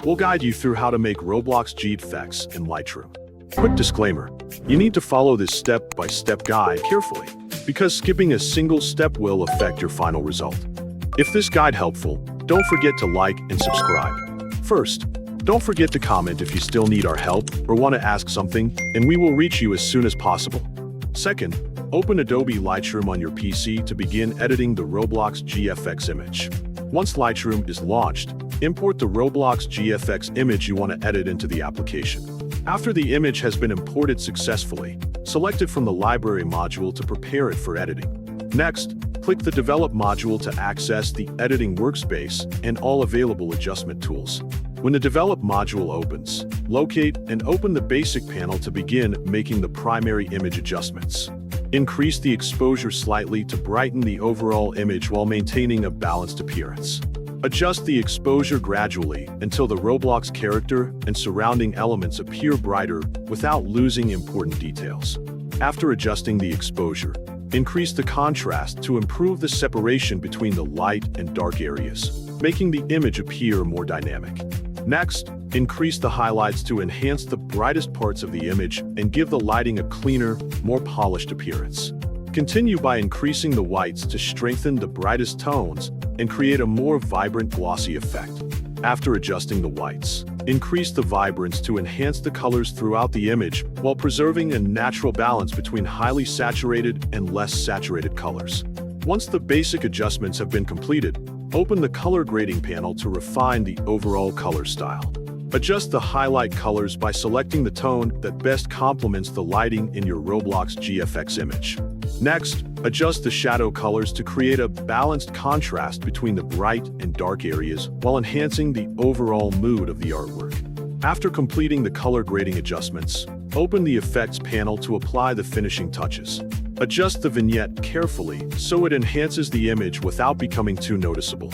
We'll guide you through how to make Roblox GFX in Lightroom. Quick disclaimer, you need to follow this step-by-step guide carefully, because skipping a single step will affect your final result. If this guide helpful, don't forget to like and subscribe. First, don't forget to comment if you still need our help or want to ask something, and we will reach you as soon as possible. Second, open Adobe Lightroom on your PC to begin editing the Roblox GFX image. Once Lightroom is launched, import the Roblox GFX image you want to edit into the application. After the image has been imported successfully, select it from the library module to prepare it for editing. Next, click the Develop module to access the editing workspace and all available adjustment tools. When the Develop module opens, locate and open the Basic panel to begin making the primary image adjustments. Increase the exposure slightly to brighten the overall image while maintaining a balanced appearance. Adjust the exposure gradually until the Roblox character and surrounding elements appear brighter without losing important details. After adjusting the exposure, increase the contrast to improve the separation between the light and dark areas, making the image appear more dynamic. Next, increase the highlights to enhance the brightest parts of the image and give the lighting a cleaner, more polished appearance. Continue by increasing the whites to strengthen the brightest tones and create a more vibrant, glossy effect. After adjusting the whites, increase the vibrance to enhance the colors throughout the image while preserving a natural balance between highly saturated and less saturated colors. Once the basic adjustments have been completed, open the color grading panel to refine the overall color style. Adjust the highlight colors by selecting the tone that best complements the lighting in your Roblox GFX image. Next, adjust the shadow colors to create a balanced contrast between the bright and dark areas while enhancing the overall mood of the artwork. After completing the color grading adjustments, open the Effects panel to apply the finishing touches. Adjust the vignette carefully so it enhances the image without becoming too noticeable.